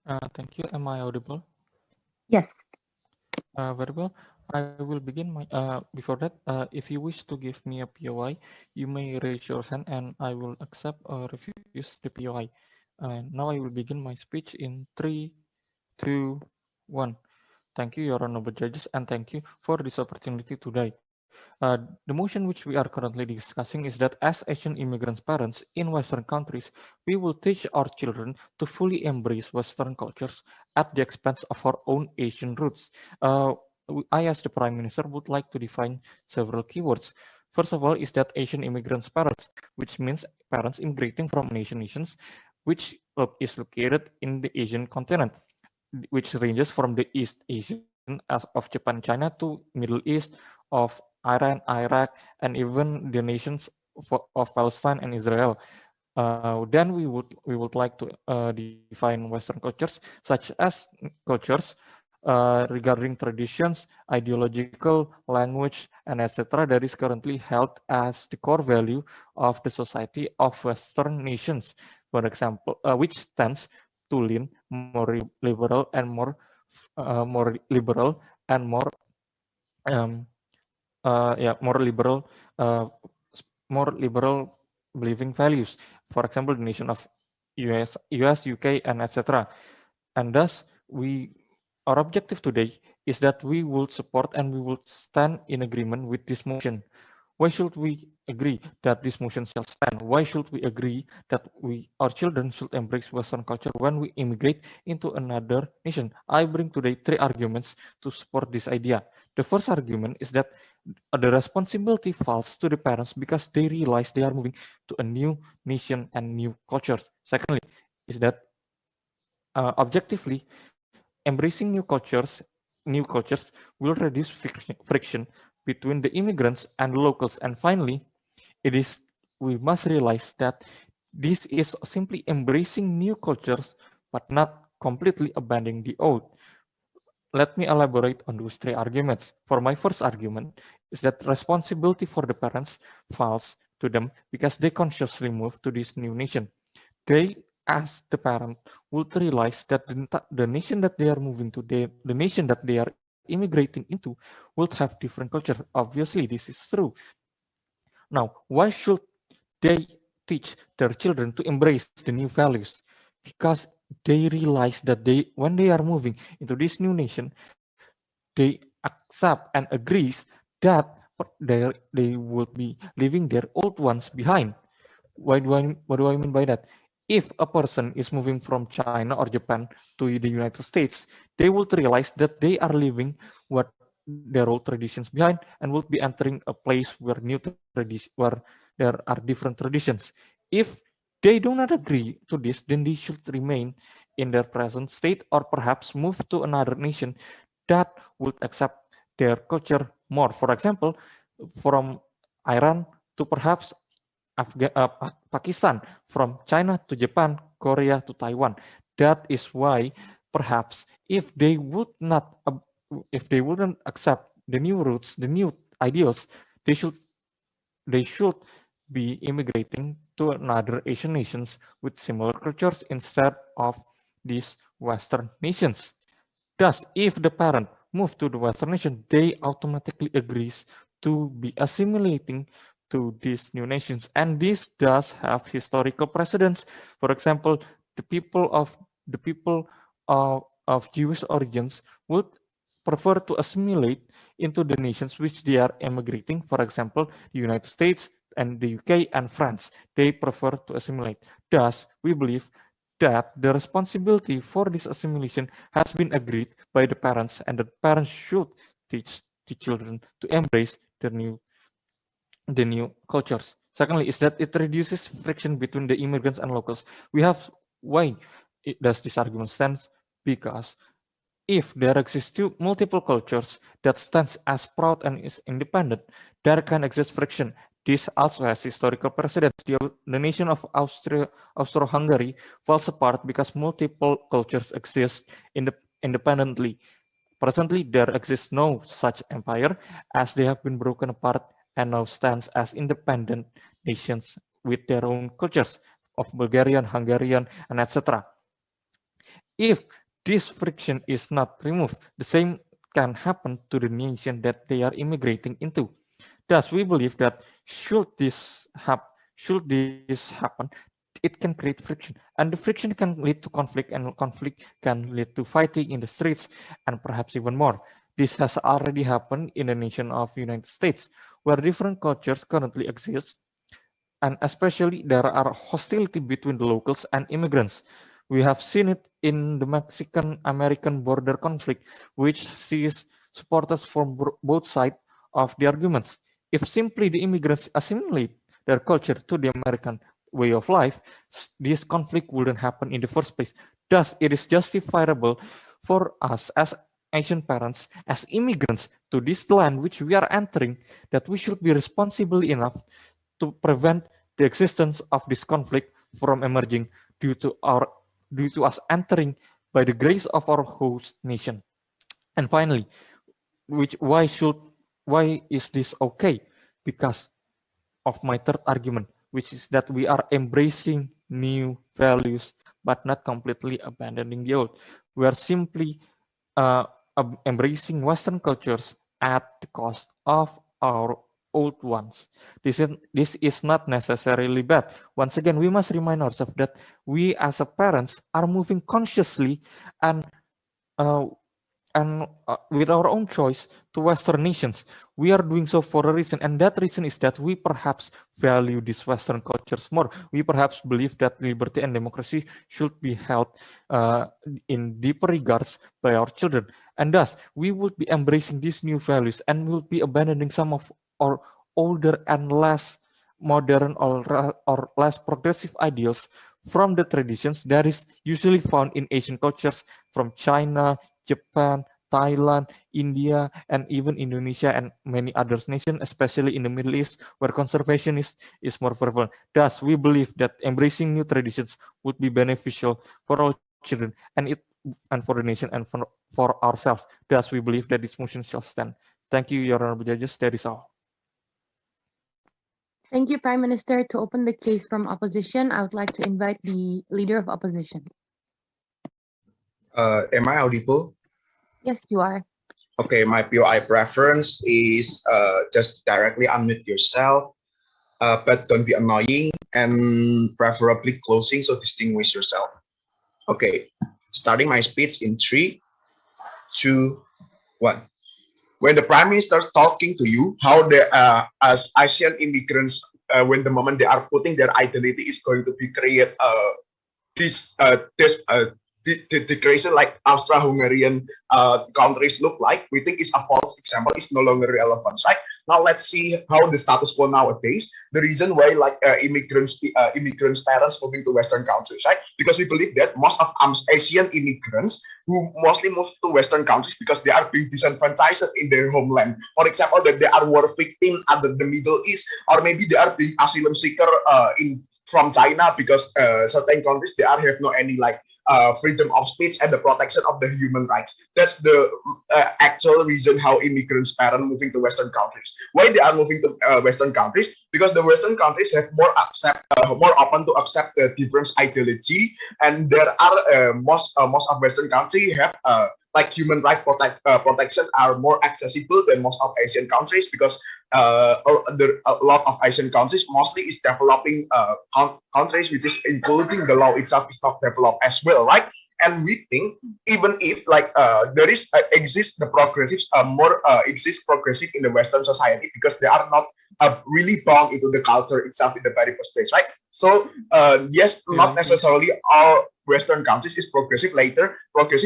Thank you. Am I audible? Yes. Very well. I will begin my. Before that, if you wish to give me a POI, you may raise your hand and I will accept or refuse the POI. Now I will begin my speech in three, two, one. Thank you, Your Honorable Judges, and thank you for this opportunity today. The motion which we are currently discussing is that as Asian immigrants' parents in Western countries, we will teach our children to fully embrace Western cultures at the expense of our own Asian roots. I, as the Prime Minister, would like to define several keywords. First of all, is that Asian immigrants' parents, which means parents immigrating from Asian nations, which is located in the Asian continent, which ranges from the East Asian of Japan, China to Middle East, of Iran, Iraq, and even the nations of Palestine and Israel. Then we would like to define Western cultures, such as cultures regarding traditions, ideological language, and etc. that is currently held as the core value of the society of Western nations. For example, which stands to lean more liberal and more um, yeah, uh, more liberal believing values. For example, the nation of US, UK, and etc. And thus, our objective today is that we will support and we will stand in agreement with this motion. Why should we agree that this motion shall stand? Why should we agree that our children should embrace Western culture when we immigrate into another nation? I bring today three arguments to support this idea. The first argument is that the responsibility falls to the parents because they realize they are moving to a new nation and new cultures. Secondly, is that objectively, embracing new cultures will reduce friction between the immigrants and the locals. And finally, it is we must realize that this is simply embracing new cultures, but not completely abandoning the old. Let me elaborate on those three arguments. For my first argument is that responsibility for the parents falls to them because they consciously move to this new nation. They, as the parent, would realize that the nation that they are moving to, the nation that they are immigrating into, would have different culture. Obviously, this is true. Now, why should they teach their children to embrace the new values? Because they realize that when they are moving into this new nation, they accept and agrees that they would be leaving their old ones behind. What do I mean by that? If a person is moving from China or Japan to the United States, they would realize that they are leaving what their old traditions behind and would be entering a place where where there are different traditions. If they do not agree to this, then they should remain in their present state or perhaps move to another nation that would accept their culture more. For example, from Iran to perhaps Pakistan, from China to Japan, Korea to Taiwan. That is why perhaps if they wouldn't accept the new roots, the new ideals, they should they should be immigrating to another Asian nations with similar cultures instead of these Western nations. Thus, if the parent move to the Western nation, they automatically agrees to be assimilating to these new nations. And this does have historical precedents. For example, the people of Jewish origins would prefer to assimilate into the nations which they are emigrating. For example, the United States and the UK and France. They prefer to assimilate. Thus, we believe that the responsibility for this assimilation has been agreed by the parents, and the parents should teach the children to embrace the new cultures. Secondly, is that it reduces friction between the immigrants and locals. We have why does this argument stand? Because if there exist multiple cultures that stands as proud and is independent, there can exist friction. This also has historical precedents. The nation of Austro-Hungary falls apart because multiple cultures exist independently. Presently, there exists no such empire as they have been broken apart and now stands as independent nations with their own cultures of Bulgarian, Hungarian, and etc. If this friction is not removed, the same can happen to the nation that they are immigrating into. Thus, we believe that should this happen, it can create friction, and the friction can lead to conflict, and conflict can lead to fighting in the streets, and perhaps even more. This has already happened in the nation of United States, where different cultures currently exist, and especially there are hostility between the locals and immigrants. We have seen it in the Mexican-American border conflict, which sees supporters from both sides of the arguments. If simply the immigrants assimilate their culture to the American way of life, this conflict wouldn't happen in the first place. Thus, it is justifiable for us as Asian parents, as immigrants to this land which we are entering, that we should be responsible enough to prevent the existence of this conflict from emerging due to us entering by the grace of our host nation. And finally, why is this okay? Because of my third argument, which is that we are embracing new values but not completely abandoning the old. We are simply uh, embracing Western cultures at the cost of our old ones. This is not necessarily bad. Once again, we must remind ourselves that we as a parents are moving consciously and uh, with our own choice to Western nations. We are doing so for a reason, and that reason is that we perhaps value these Western cultures more. We perhaps believe that liberty and democracy should be held uh, in deeper regards by our children, and thus we would be embracing these new values and will be abandoning some of our older and less modern or less progressive ideals from the traditions that is usually found in Asian cultures from China, Japan, Thailand, India, and even Indonesia and many other nations, especially in the Middle East, where conservation is more prevalent. Thus, we believe that embracing new traditions would be beneficial for our children and for the nation and for ourselves. Thus, we believe that this motion shall stand. Thank you, Your Honorable Judges. That is all. Thank you, Prime Minister. To open the case from opposition, I would like to invite the Leader of Opposition. Am I audible? Yes, you are. Okay, my POI preference is just directly unmute yourself, but don't be annoying and preferably closing so distinguish yourself. Okay, starting my speech in 3, 2, 1. When the Prime Minister talking to you, how they as Asian immigrants, when the moment they are putting their identity is going to be create this the creation like Austro-Hungarian countries look like, we think is a false example, is no longer relevant, right? Now let's see how the status quo nowadays. The reason why like immigrants parents moving to Western countries, right? Because we believe that most of Asian immigrants who mostly move to Western countries because they are being disenfranchised in their homeland. For example, that they are war victim under the Middle East, or maybe they are being asylum seeker in from China because certain countries they are have no any like freedom of speech and the protection of the human rights. That's the actual reason how immigrants parents moving to Western countries. Why they are moving to Western countries? Because the Western countries have more open to accept the different ideology, and there are most of Western countries have like human right protection are more accessible than most of Asian countries because a lot of Asian countries mostly is developing countries, which is including the law itself is not developed as well, right? And we think even if like there is exists the progressives more exist progressive in the Western society because they are not really bound into the culture itself in the very first place, right? So yes, not necessarily all Western countries is progressive,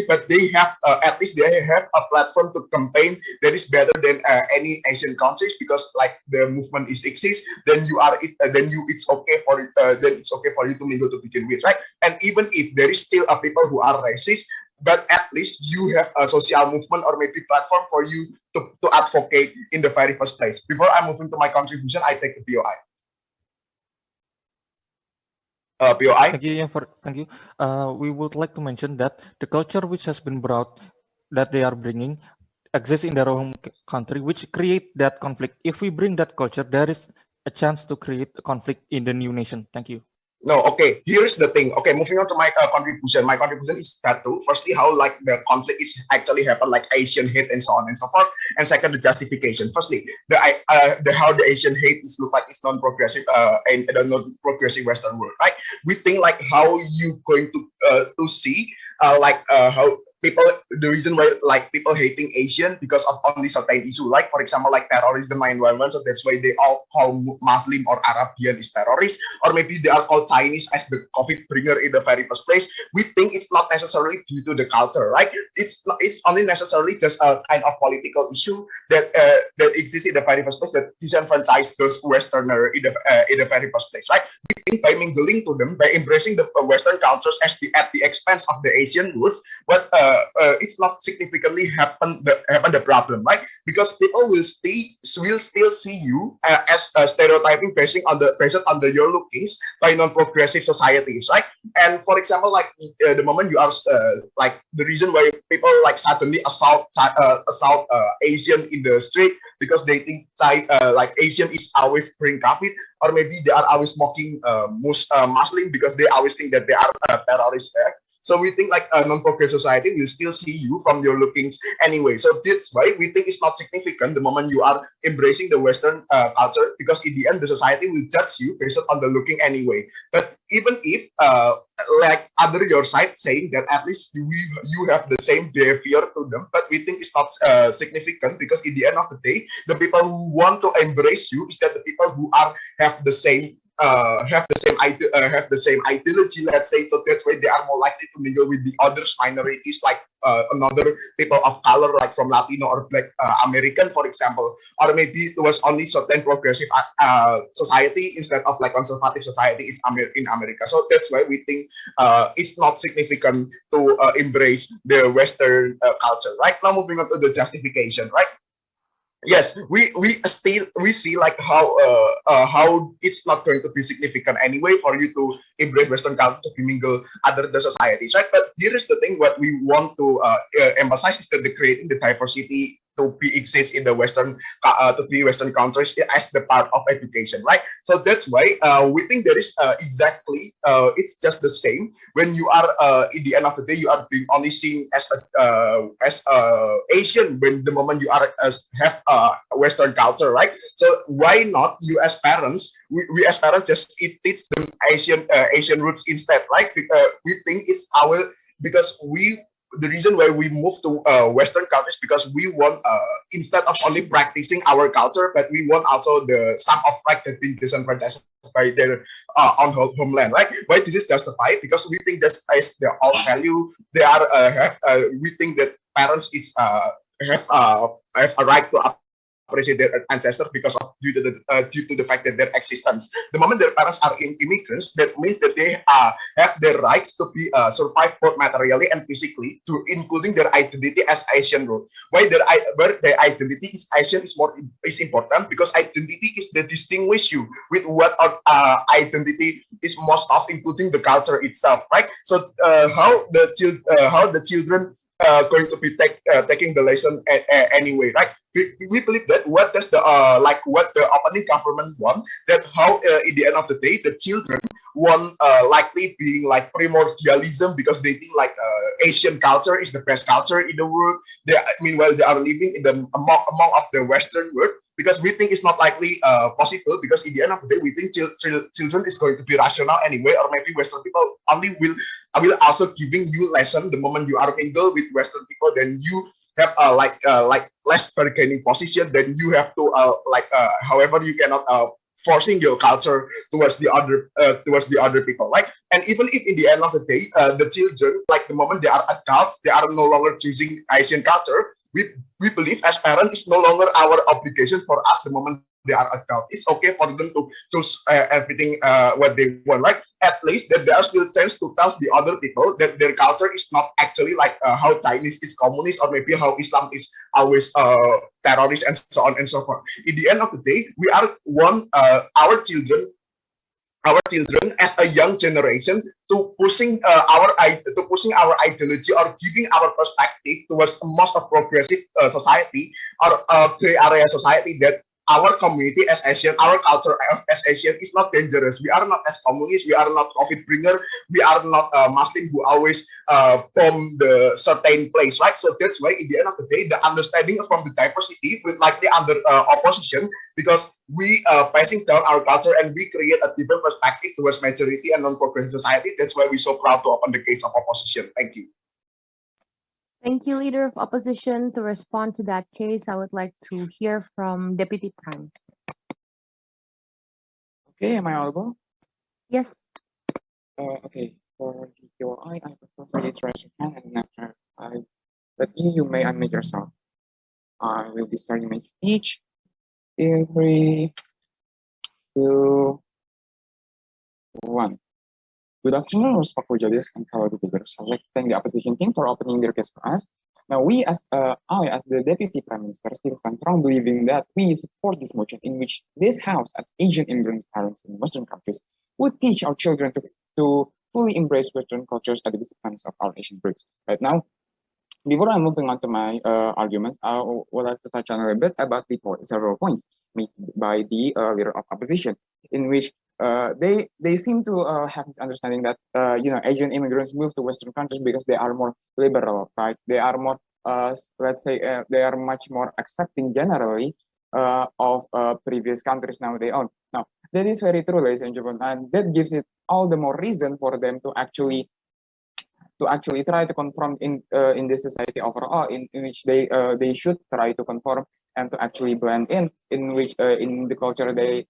but they have at least they have a platform to campaign that is better than any Asian countries because like the movement is exist, then you are then you it's okay for then it's okay for you to mingle to begin with, right? And even if there is still a people who are racist, but at least you have a social movement or maybe platform for you to advocate in the very first place. Before I move into my contribution, I take the POI. POI. Thank you. We would like to mention that the culture which has been brought, that they are bringing, exists in their own country, which create that conflict. If we bring that culture, there is a chance to create a conflict in the new nation. Thank you. No, okay. Here's the thing. Okay, moving on to my contribution. My contribution is that too. Firstly, how like the conflict is actually happen, like Asian hate and so on and so forth. And second, the justification. Firstly, the how the Asian hate is look like it's non-progressive and the non-progressive Western world, right? We think like how you going to see how people, the reason why like people hating Asian because of only certain issue, like for example like terrorism 9/11, so that's why they all call Muslim or Arabian is terrorists, or maybe they are called Chinese as the COVID bringer in the very first place. We think it's not necessarily due to the culture, right? It's only necessarily just a kind of political issue that exists in the very first place, that disenfranchise those Westerner in the very first place, right? We think by mingling to them, by embracing the Western cultures at the expense of the Asian roots, but it's not significantly happen the problem, right? Because people will still see you as stereotyping based on the your lookings by non-progressive societies, right? And for example, like the moment you are like the reason why people like suddenly assault Asian in the street because they think like Asian is always bring profit, or maybe they are always mocking Muslim because they always think that they are terrorists. So we think like a non-progressive society will still see you from your lookings anyway. So that's why we think it's not significant the moment you are embracing the Western culture, because in the end the society will judge you based on the looking anyway. But even if like other your side saying that at least you have the same behavior to them, but we think it's not significant, because in the end of the day, the people who want to embrace you is that the people who are have the same ideology, let's say. So that's why they are more likely to mingle with the other minorities, like another people of color, like from Latino or Black American, for example, or maybe towards only certain progressive society instead of like conservative society in America. So that's why we think it's not significant to embrace the Western culture. Right now, moving on to the justification, right? Yes, we see like how it's not going to be significant anyway for you to embrace Western culture to mingle other the societies, right? But here is the thing: what we want to emphasize is that the creating the diversity to be exist in the to be Western countries as the part of education, right? So that's why we think there is exactly it's just the same when you are in the end of the day you are being only seen as Asian when the moment you are have Western culture, right? So why not you as parents? We as parents just teach them Asian roots instead, right? We think it's our because we the reason why we move to Western countries because we want instead of only practicing our culture, but we want also the some of like that being disenfranchised by their own homeland, right? Why this is justified? Because we think that as their all value, they are have. We think that parents is have a right to appreciate their ancestors because of due to the fact that their existence. The moment their parents are immigrants, that means that they have their rights to be survive both materially and physically, to including their identity as Asian root. Where their identity is Asian is important because identity is the distinguish you with what identity is most of, including the culture itself, right? So how the children going to be taking the lesson anyway, right? We believe that what does the like what the opening government want, that how in the end of the day the children want likely being like primordialism because they think like Asian culture is the best culture in the world. Meanwhile they are living in the among of the Western world, because we think it's not likely possible, because in the end of the day we think children is going to be rational anyway, or maybe Western people only will also giving you lesson the moment you are mingle with Western people, then you have like less bargaining position, then you have to however you cannot forcing your culture towards the other people, right? And even if in the end of the day the children, like the moment they are adults, they are no longer choosing Asian culture, we believe as parents it's no longer our obligation for us the moment they are adult. It's okay for them to choose everything what they want, right? At least that there are still chance to tell the other people that their culture is not actually like how Chinese is communist, or maybe how Islam is always terrorist and so on and so forth. In the end of the day, we are one our children as a young generation to pushing our ideology or giving our perspective towards most of progressive society or gray area society that our community as Asian, our culture as Asian is not dangerous. We are not as communist. We are not COVID bringer. We are not Muslim who always bomb the certain place, right? So that's why, in the end of the day, the understanding from the diversity with likely under opposition, because we passing down our culture and we create a different perspective towards majority and non-progressive society. That's why we're so proud to open the case of opposition. Thank you. Thank you, Leader of Opposition. To respond to that case, I would like to hear from Deputy Prime. Okay, am I audible? Yes. Okay, for the QI, I prefer for you to raise your hand and after but you may unmute yourself. I will be starting my speech in 3, 2, 1. Good afternoon, respectful judges and fellow debaters. I'd like to thank the opposition team for opening their case for us. Now, I, as the Deputy Prime Minister, still stand strong believing that we support this motion in which this House, as Asian immigrant parents in Western countries, would teach our children to fully embrace Western cultures at the expense of our Asian roots. Right now, before I'm moving on to my arguments, I would like to touch on a little bit about the several points made by the leader of opposition, in which they seem to have this understanding that Asian immigrants move to Western countries because they are more liberal, right? They are more let's say they are much more accepting generally of previous countries now they own. Now that is very true, ladies and gentlemen, and that gives it all the more reason for them to actually try to conform in this society overall, in which they should try to conform and to actually blend in which in the culture they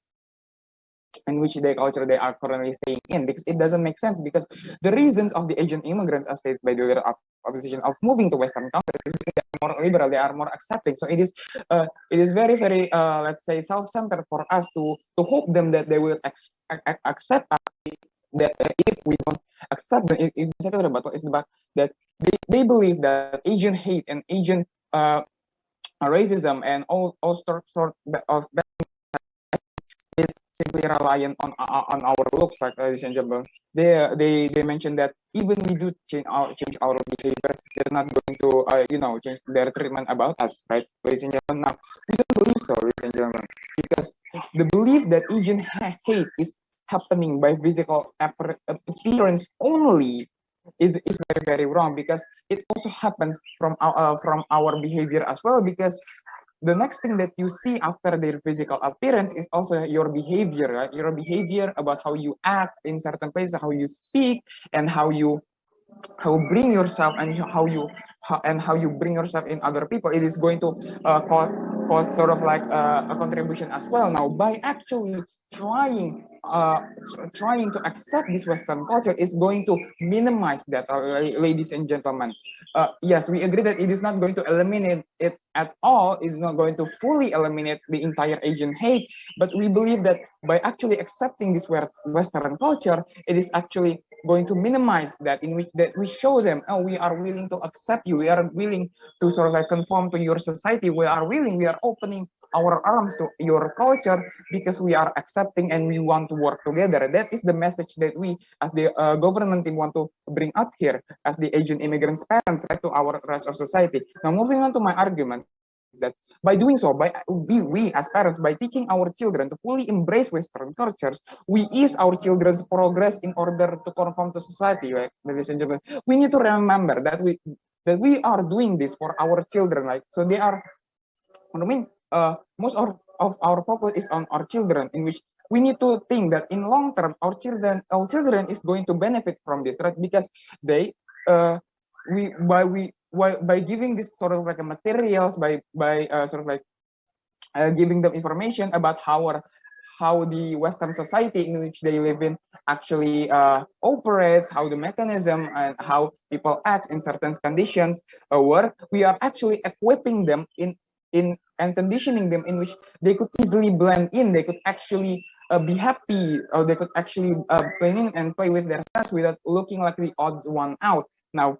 are currently staying in, because it doesn't make sense, because the reasons of the Asian immigrants, as stated by the leader of opposition, of moving to Western countries is because they are more liberal, they are more accepting. So it is very very let's say self-centered for us to hope them that they will accept us, that if we don't accept them, if the battle is about that they believe that Asian hate and Asian racism and all sort of is simply reliant on our looks, like ladies and gentlemen. They mentioned that even we do change our behavior, they're not going to change their treatment about us, right, ladies and gentlemen. Now we don't believe so, ladies and gentlemen, because the belief that Asian hate is happening by physical appearance only is very very wrong, because it also happens from our behavior as well, because the next thing that you see after their physical appearance is also your behavior, right? Your behavior about how you act in certain places, how you speak, and how you bring yourself, and how you bring yourself in other people. It is going to cause sort of like a contribution as well. Now, by actually trying to accept this Western culture is going to minimize that, ladies and gentlemen. Yes, we agree that it is not going to eliminate it at all. It's not going to fully eliminate the entire Asian hate, but we believe that by actually accepting this Western culture, it is actually going to minimize that, in which that we show them, oh, we are willing to accept you, we are willing to sort of like conform to your society, we are opening our arms to your culture because we are accepting and we want to work together. That is the message that we as the government team want to bring up here as the Asian immigrants parents, right, to our rest of society. Now moving on to my argument is that by doing so, we as parents, by teaching our children to fully embrace Western cultures, we ease our children's progress in order to conform to society, right, ladies and gentlemen. We need to remember that we are doing this for our children, right? So they are, I mean, most of our focus is on our children, in which we need to think that in long term our children is going to benefit from this, right? Because they by giving this sort of like a materials, by sort of like giving them information about how the Western society in which they live in actually operates, how the mechanism and how people act in certain conditions work. We are actually equipping them in and conditioning them in which they could easily blend in. They could actually be happy, or they could actually play in and play with their friends without looking like the odds one out. Now,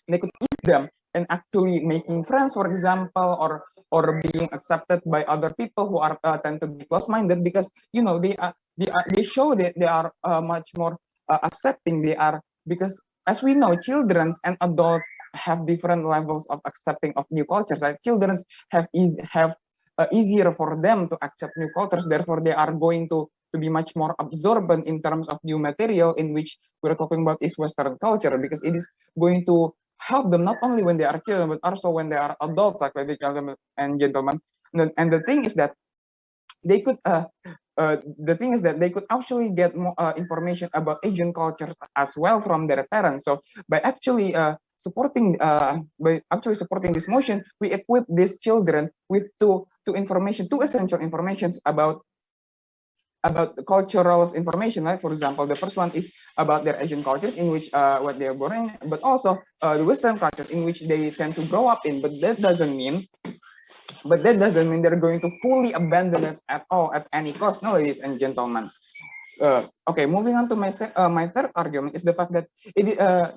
they could ease them and actually making friends, for example, or being accepted by other people who are tend to be close-minded, because they show that they are much more accepting. They are, because as we know, children and adults have different levels of accepting of new cultures. Like children have easier for them to accept new cultures. Therefore, they are going to be much more absorbent in terms of new material, in which we're talking about is Western culture, because it is going to help them not only when they are children, but also when they are adults, like ladies and gentlemen. And the thing is that they could they could actually get more information about Asian culture as well from their parents. So by actually supporting this motion, we equip these children with two essential informations about cultural information. Like, for example, the first one is about their Asian cultures, in which what they are born in, but also the Western cultures in which they tend to grow up in. But that doesn't mean they're going to fully abandon us at all at any cost. No, ladies and gentlemen. Okay, moving on to my third argument is the fact that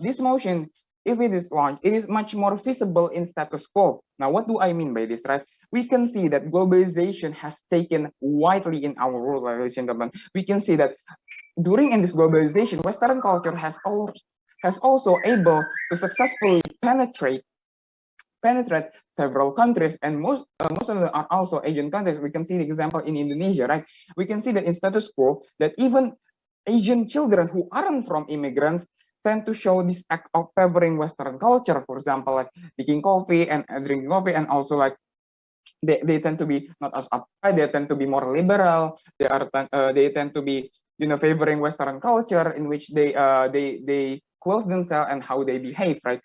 this motion, if it is launched, it is much more feasible in status quo. Now, what do I mean by this, right? We can see that globalization has taken widely in our world, ladies and gentlemen. We can see that in this globalization, Western culture has also able to successfully penetrate several countries, and most of them are also Asian countries. We can see the example in Indonesia, right? We can see that in status quo that even Asian children who aren't from immigrants tend to show this act of favoring Western culture. For example, like drinking coffee, and also like they tend to be not as uptight. They tend to be more liberal. They tend to be favoring Western culture, in which they clothe themselves and how they behave, right?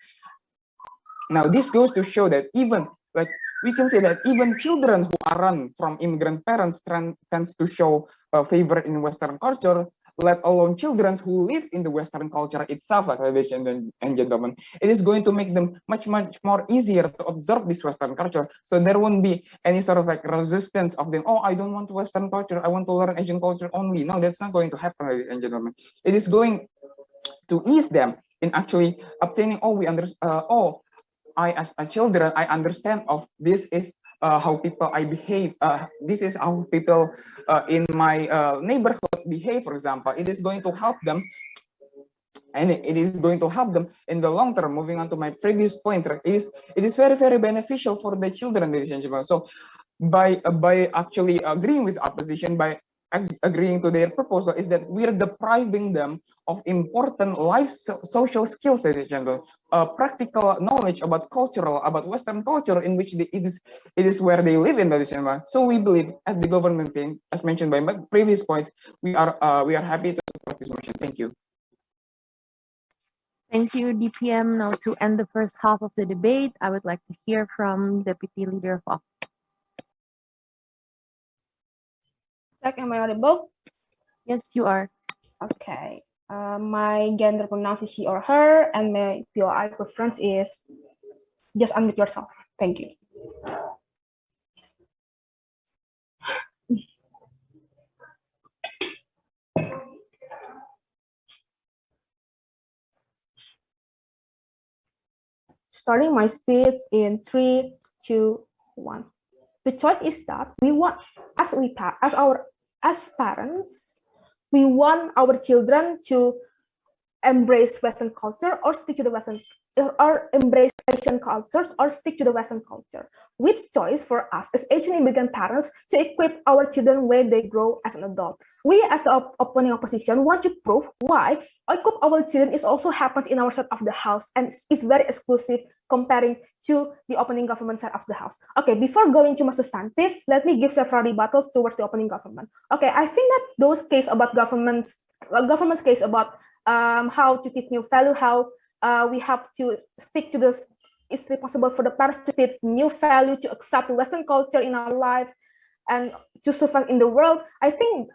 Now, this goes to show that even like we can say that even children who aren't from immigrant parents tends to show favor in Western culture, let alone children who live in the Western culture itself, like ladies and gentlemen. It is going to make them much more easier to absorb this Western culture. So there won't be any sort of like resistance of them. Oh, I don't want Western culture. I want to learn Asian culture only. No, that's not going to happen, ladies and gentlemen. It is going to ease them in actually obtaining. Oh, we understand. I, as a children, I understand of this is how people I behave. This is how people in my neighborhood behave. For example, it is going to help them, and it is going to help them in the long term. Moving on to my previous point, it is very beneficial for the children, ladies and gentlemen. So by actually agreeing with opposition, by agreeing to their proposal, is that we are depriving them of important social skills, ladies and gentlemen, practical knowledge about Western culture, in which it is where they live in, ladies and gentlemen. So we believe at the government team, as mentioned by my previous points, we are happy to support this motion. Thank you. Thank you, DPM. Now, to end the first half of the debate, I would like to hear from Deputy Leader of Check, am I audible? Yes, you are. Okay. My gender pronoun is she or her, and my POI preference is just unmute yourself. Thank you. Starting my speech in 3, 2, 1. The choice is that we want, as parents, we want our children to embrace Western culture or stick to the Western, or embrace Asian cultures or stick to the Western culture. Which choice for us as Asian immigrant parents to equip our children when they grow as an adult? We as the opposing opposition want to prove why equip our children is also happens in our side of the house and is very exclusive comparing to the opening government side of the house. Okay, before going to more substantive, let me give several rebuttals towards the opening government. Okay, I think that those case about government's case about how to teach new value, how we have to stick to this, it's possible for the parents to teach new value, to accept Western culture in our life, and to survive in the world. I think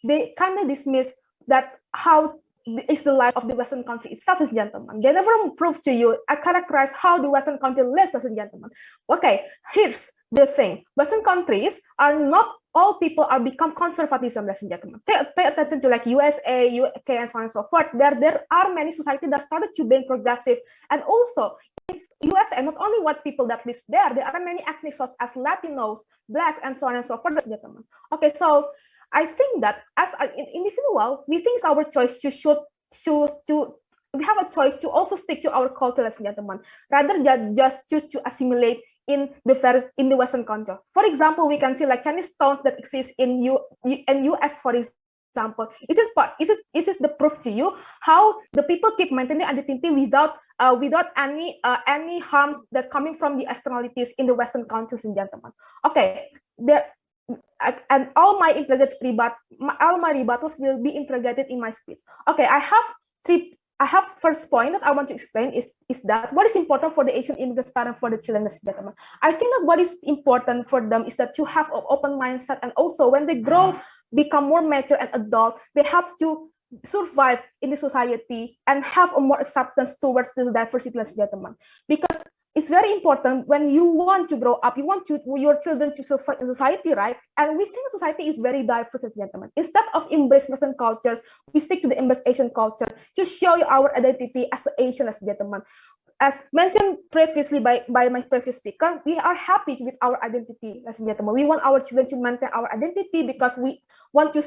they kind of dismiss that how is the life of the Western country itself, ladies and gentlemen. They never prove to you, characterize how the Western country lives, ladies and gentlemen. Okay, here's the thing. Western countries are not all people are become conservatism, ladies and gentlemen. Pay attention to like USA, UK, and so on and so forth. There are many societies that started to being progressive, and also in USA, not only white people that lives there are many ethnic such as Latinos, Blacks, and so on and so forth, ladies and gentlemen. Okay, so I think that as an individual, we think our choice we have a choice to also stick to our culture, ladies and gentlemen, rather than just choose to assimilate in the Western culture. For example, we can see like Chinese towns that exist in US, for example. This is the proof to you how the people keep maintaining identity without any harms that coming from the externalities in the Western countries and gentlemen. Okay, and all my rebuttals will be integrated in my speech. Okay, I have first point that I want to explain is that what is important for the Asian immigrants parents for the children, ladies and gentlemen. I think that what is important for them is that to have an open mindset, and also when they grow, become more mature and adult, they have to survive in the society and have a more acceptance towards the diversity, ladies and gentlemen. Because it's very important when you want to grow up, you want your children to survive in society, right? And we think society is very diverse, gentlemen. Instead of embrace Western cultures, we stick to the embrace Asian culture to show you our identity as Asian, as gentlemen. As mentioned previously by my previous speaker, we are happy with our identity, ladies and gentlemen. We want our children to maintain our identity because we want to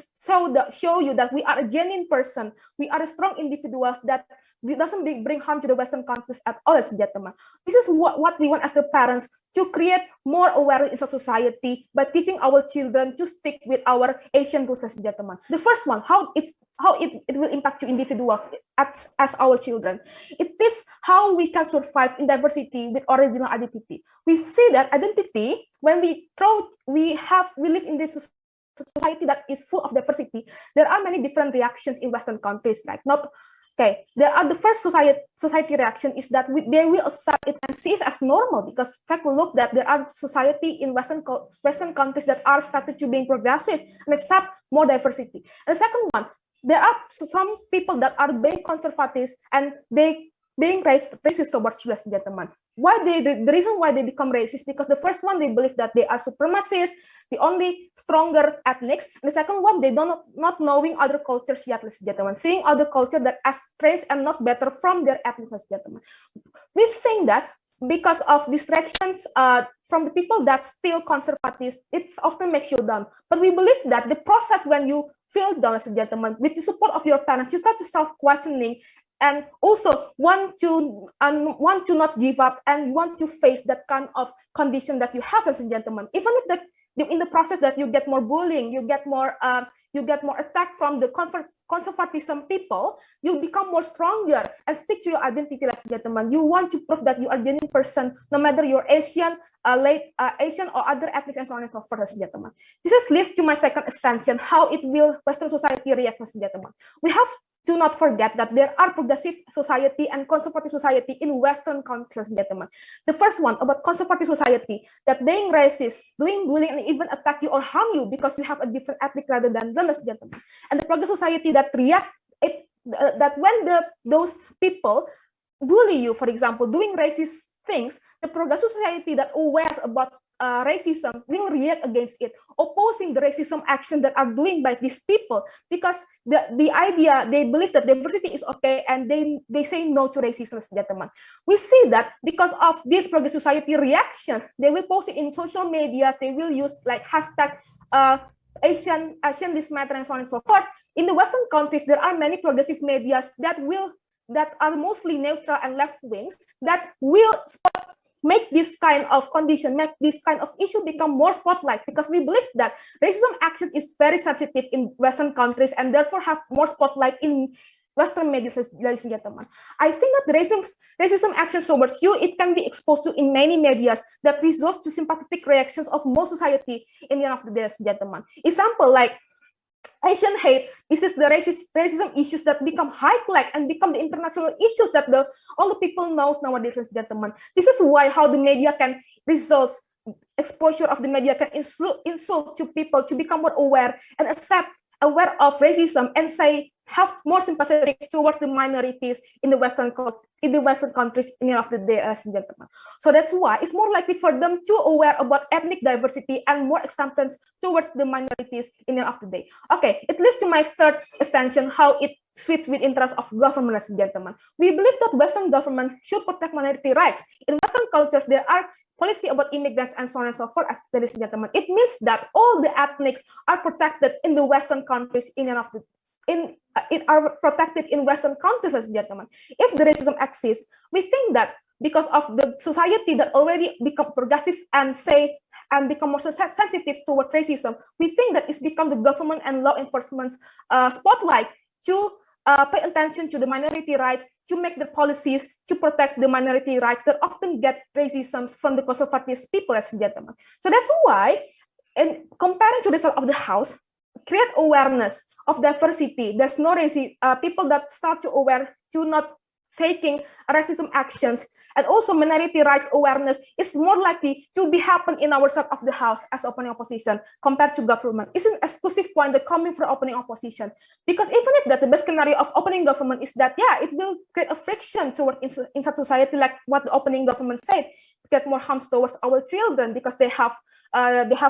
show you that we are a genuine person. We are a strong individuals that doesn't bring harm to the Western countries at all, ladies and gentlemen. This is what we want as the parents, to create more awareness in society by teaching our children to stick with our Asian roots, ladies and gentlemen. The first one, how it will impact you individuals as our children. It teaches how we can survive in diversity with original identity. We see that identity when we live in this society that is full of diversity. There are many different reactions in Western countries, like not. Okay, the first society reaction is that they will accept it and see it as normal, because take a look that there are society in Western countries that are started to being progressive and accept more diversity. And the second one, there are some people that are being conservative and they being racist towards you, ladies and gentlemen. The reason why they become racist, because the first one, they believe that they are supremacists, the only stronger ethnics, and the second one, they not knowing other cultures yet, ladies and gentlemen, seeing other culture that as strange and not better from their ethnic, ladies and gentlemen. We think that because of distractions from the people that still conservative, it often makes you down. But we believe that the process when you feel down, ladies and gentlemen, with the support of your parents, you start to self-questioning and also want to not give up and want to face that kind of condition that you have, ladies and gentlemen. Even if in the process that you get more bullying, you get more attack from the conservatism people, you become more stronger and stick to your identity, ladies and gentlemen. You want to prove that you are a genuine person, no matter you're Asian, Asian or other ethnic and so on and so forth, ladies and gentlemen. This is leads to my second extension, how it will Western society react, ladies and gentlemen. We have do not forget that there are progressive society and conservative society in Western countries, gentlemen. The first one about conservative society, that being racist, doing bullying, and even attack you or harm you because you have a different ethnic rather than them, gentlemen. And the progressive society that react that when those people bully you, for example, doing racist things, the progressive society that aware about racism will react against it, opposing the racism action that are doing by these people, because the idea, they believe that diversity is okay, and they say no to racism, gentlemen. We see that because of this progressive society reaction, they will post it in social media, they will use like hashtag Asian this matter and so on and so forth. In the Western countries, there are many progressive medias that are mostly neutral and left wings that will make this kind of condition, make this kind of issue become more spotlight, because we believe that racism action is very sensitive in Western countries and therefore have more spotlight in Western media, ladies and gentlemen. I think that the racism action towards you, it can be exposed to in many medias that results to sympathetic reactions of most society in the end of the day, ladies and gentlemen. Example like Asian hate, this is the racism issues that become highlight and become the international issues that all the people knows nowadays, ladies and gentlemen. This is why how the media can results, exposure of the media can insult to people to become more aware and aware of racism and say have more sympathetic towards the minorities in the Western countries in the end of the day, ladies and gentlemen. So that's why it's more likely for them to aware about ethnic diversity and more acceptance towards the minorities in the end of the day. Okay, it leads to my third extension, how it fits with interest of government, ladies and gentlemen. We believe that Western government should protect minority rights. In Western cultures, there are policy about immigrants and so on and so forth, ladies and gentlemen. It means that all the ethnics are protected in the Western countries in and of the are protected in Western countries, ladies and gentlemen. If the racism exists, we think that because of the society that already become progressive and become more sensitive toward racism, we think that it's become the government and law enforcement's spotlight to pay attention to the minority rights, to make the policies to protect the minority rights that often get racism from the conservative people, ladies and gentlemen. So that's why, in comparing to the side of the house, create awareness of diversity. There's no people that start to aware to not taking racism actions, and also minority rights awareness is more likely to be happen in our side of the house as opening opposition compared to government. It's an exclusive point that coming from opening opposition, because even if that the best scenario of opening government is that it will create a friction toward inside society, like what the opening government said, get more harms towards our children because they have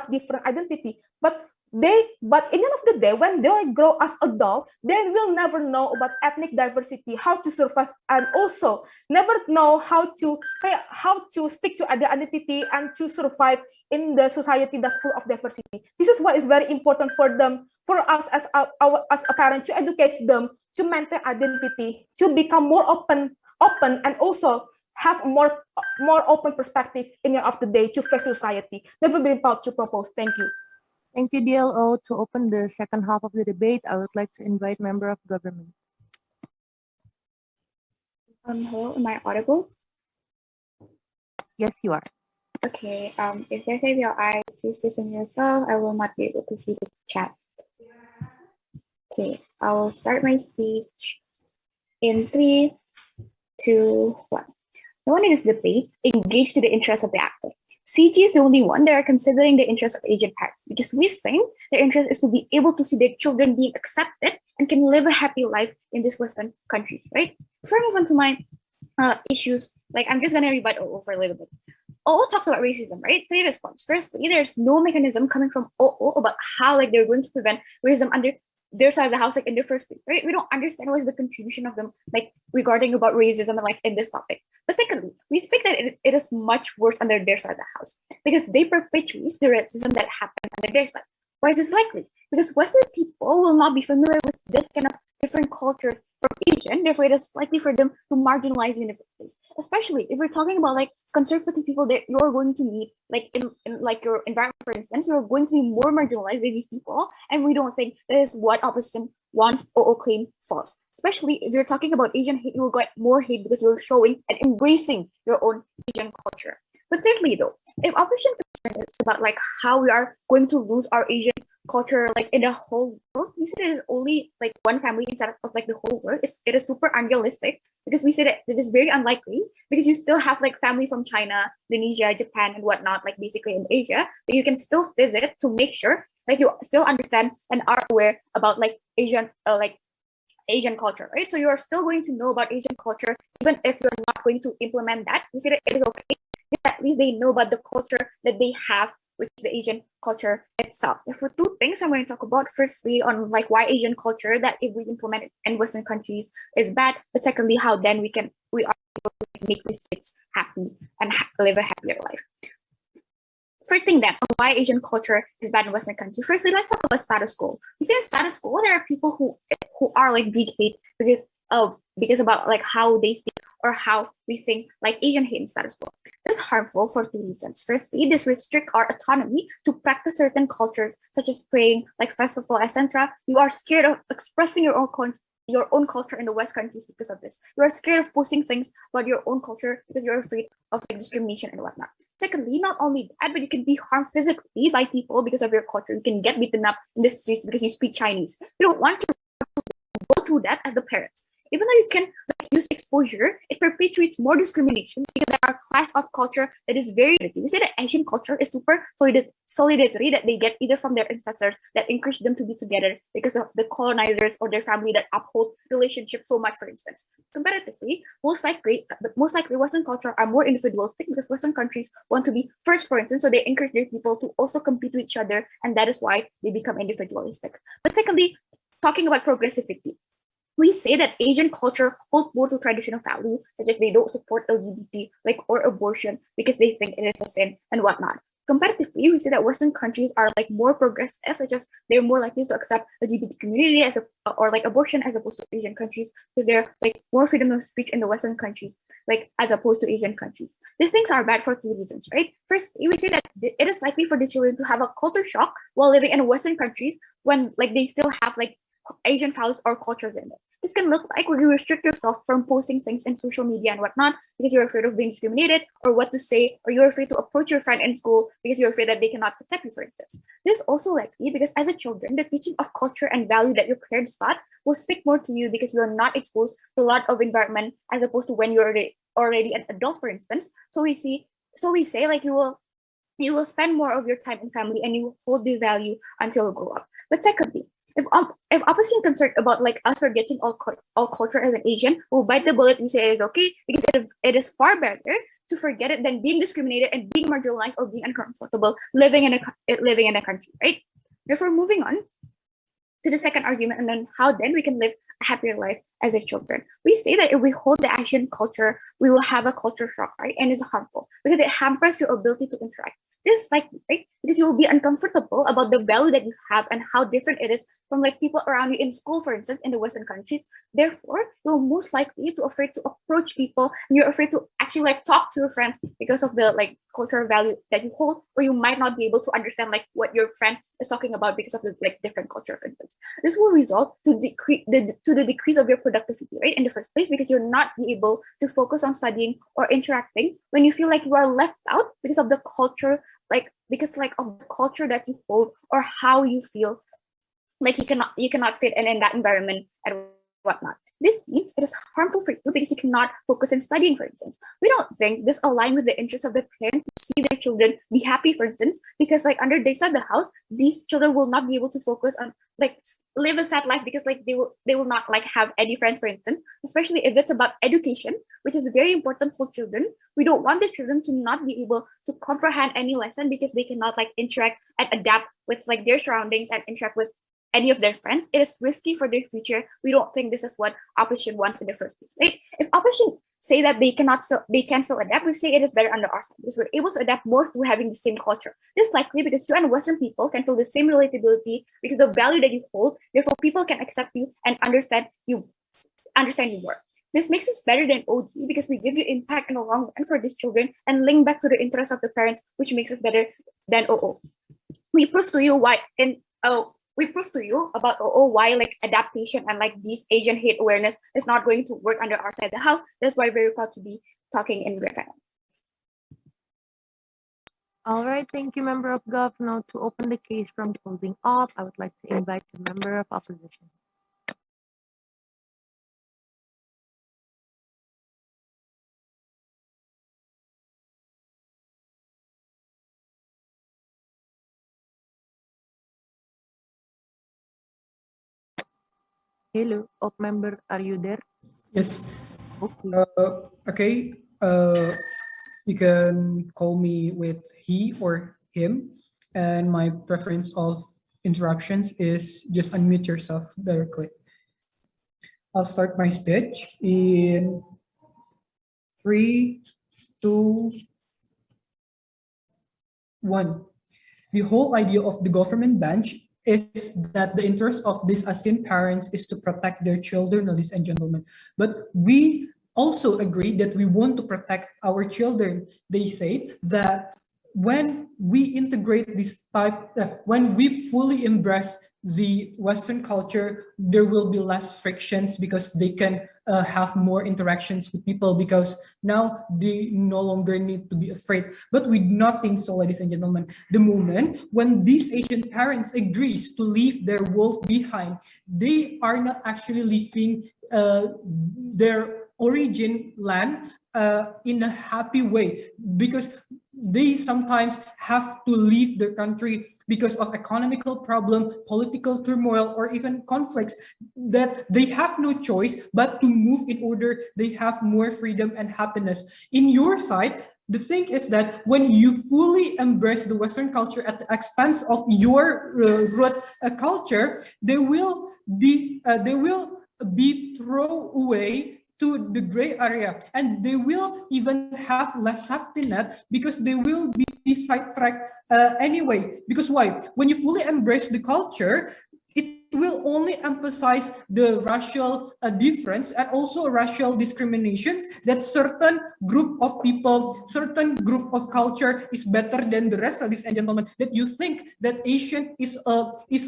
different identity, but in the end of the day, when they grow as adults, they will never know about ethnic diversity, how to survive, and also never know how to stick to their identity and to survive in the society that's full of diversity. This is why it's very important for them, for us as a parent, to educate them to maintain identity, to become more open, and also have more open perspective in the end of the day to face society. That will be proud to propose. Thank you. Thank you, DLO. To open the second half of the debate, I would like to invite member of government. Hello, am I audible? Yes, you are. Okay, if there's a your eye, please listen yourself. I will not be able to see the chat. Okay, I will start my speech in 3, 2, 1. No one in this debate engaged to the interests of the actor. CG is the only one that are considering the interests of Asian parents, because we think their interest is to be able to see their children being accepted and can live a happy life in this Western country, right? Before I move on to my issues, like I'm just gonna rebut OO for a little bit. OO talks about racism, right? Three response. Firstly, there's no mechanism coming from OO about how like they're going to prevent racism under their side of the house, like in the first place, right? We don't understand what is the contribution of them, like regarding about racism and like in this topic. But secondly, we think that it is much worse under their side of the house because they perpetuate the racism that happened under their side. Why is this likely? Because Western people will not be familiar with this kind of different cultures from Asian, therefore it is likely for them to marginalize in the first place. Especially if we're talking about like conservative people that you're going to meet, like in like your environment, for instance, you're going to be more marginalized by these people, and we don't think that is what opposition wants or claim false. Especially if you're talking about Asian hate, you will get more hate because you're showing and embracing your own Asian culture. But thirdly, though, if opposition concern is about like how we are going to lose our Asian culture like in the whole world, we say that it is only like one family instead of like the whole world. It is super unrealistic because we say that it is very unlikely because you still have like family from China, Indonesia, Japan, and whatnot, like basically in Asia, that you can still visit to make sure like you still understand and are aware about like Asian culture, right? So you're still going to know about Asian culture even if you're not going to implement that. We say that it is okay. At least they know about the culture that they have, which is the Asian culture itself. Therefore, two things I'm going to talk about. Firstly, on like why Asian culture that if we implement it in Western countries is bad. But secondly, how then we are able to make these kids happy and live a happier life. First thing then, on why Asian culture is bad in Western countries. Firstly, let's talk about status quo. You see in status quo, there are people who are like big hate because about like how they speak or how we think like Asian hate in status quo. This is harmful for two reasons. Firstly, this restricts our autonomy to practice certain cultures such as praying, like festival, etc. You are scared of expressing your own culture in the West countries because of this. You are scared of posting things about your own culture because you're afraid of like discrimination and whatnot. Secondly, not only that, but you can be harmed physically by people because of your culture. You can get beaten up in the streets because you speak Chinese. You don't want to go through that as the parents. Even though you can like, use exposure, it perpetuates more discrimination because there are class of culture that is very negative. We say that Asian culture is super solidarity that they get either from their ancestors that encourage them to be together because of the colonizers or their family that uphold relationships so much, for instance. Comparatively, most likely Western culture are more individualistic because Western countries want to be first, for instance, so they encourage their people to also compete with each other, and that is why they become individualistic. But secondly, talking about progressivity, we say that Asian culture holds more to traditional value, such as they don't support LGBT or abortion because they think it is a sin and whatnot. Comparatively, we say that Western countries are like more progressive, such as they're more likely to accept LGBT community or like abortion as opposed to Asian countries because they're like more freedom of speech in the Western countries. like as opposed to Asian countries. These things are bad for two reasons, right? First, we say that it is likely for the children to have a culture shock while living in Western countries when like they still have like Asian values or cultures in it. This can look like when you restrict yourself from posting things in social media and whatnot because you're afraid of being discriminated or what to say, or you're afraid to approach your friend in school because you're afraid that they cannot protect you, for instance. This is also likely because as a children, the teaching of culture and value that your parents taught will stick more to you because you're not exposed to a lot of environment as opposed to when you're already an adult, for instance. So we say like you will spend more of your time in family and you will hold the value until you grow up. But secondly, if opposition concerned about like us forgetting all culture as an Asian, we'll bite the bullet and say it is okay because it is far better to forget it than being discriminated and being marginalized or being uncomfortable living in a country, right? Therefore, moving on to the second argument, and then how then we can live a happier life as a children. We say that if we hold the Asian culture, we will have a culture shock, right? And it's harmful because it hampers your ability to interact. This is likely, right? Because you will be uncomfortable about the value that you have and how different it is from like people around you in school, for instance, in the Western countries. Therefore, you're most likely to afraid to approach people and you're afraid to actually like talk to your friends because of the like cultural value that you hold, or you might not be able to understand like what your friend is talking about because of the like different culture, for instance. This will result to the decrease of your productivity, right, in the first place, because you're not able to focus on studying or interacting when you feel like you are left out because of the culture, because of the culture that you hold or how you feel like you cannot fit in that environment and whatnot. This means it is harmful for you because you cannot focus on studying, for instance. We don't think this aligns with the interests of the parents to see their children be happy, for instance, because like under they side the house, these children will not be able to focus on like live a sad life because like they will not like have any friends, for instance, especially if it's about education, which is very important for children. We don't want the children to not be able to comprehend any lesson because they cannot like interact and adapt with like their surroundings and interact with any of their friends. It is risky for their future. We don't think this is what opposition wants in the first place, right? If opposition say that they can still adapt, we say it is better under our side because we're able to adapt more through having the same culture. This is likely because you and Western people can feel the same relatability because of the value that you hold. Therefore, people can accept you and understand you more. This makes us better than OG because we give you impact in the long run for these children and link back to the interests of the parents, which makes us better than OO. We prove to you about why like adaptation and like these Asian hate awareness is not going to work under our side of the house. That's why we're very proud to be talking in Grandfinals. All right, thank you, Member of Gov. Now to open the case from closing off, I would like to invite the Member of Opposition. Hello, Op Member, are you there? Yes. Okay. Okay. You can call me with he or him, and my preference of interruptions is just unmute yourself directly. I'll start my speech in 3, 2, 1. The whole idea of the government bench is that the interest of these ASEAN parents is to protect their children, ladies and gentlemen. But we also agree that we want to protect our children. They say that when we integrate this when we fully embrace the Western culture, there will be less frictions because they can have more interactions with people because now they no longer need to be afraid. But we do not think so, ladies and gentlemen. The moment when these Asian parents agrees to leave their world behind, they are not actually leaving their origin land in a happy way because they sometimes have to leave their country because of economical problem, political turmoil, or even conflicts that they have no choice but to move in order they have more freedom and happiness. In your side, the thing is that when you fully embrace the Western culture at the expense of your root culture, they will be thrown away to the gray area, and they will even have less safety net because they will be sidetracked anyway. Because why? When you fully embrace the culture, it will only emphasize the racial difference and also racial discriminations, that certain group of people, certain group of culture is better than the rest, ladies and gentlemen, that you think that Asian is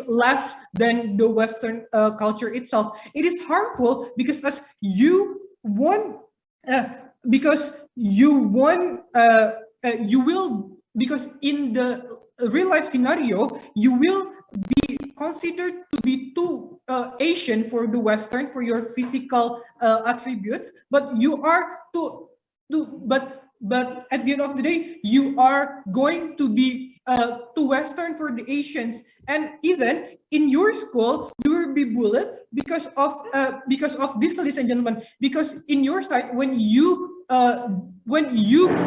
less than the Western culture itself. It is harmful because as you want, because you want, you will, because in the real life scenario, you will be considered to be too Asian for the Western, for your physical attributes, but you are but at the end of the day, you are going to be too Western for the Asians, and even in your school, you will be bullied because of this, ladies and gentlemen. Because in your side, when you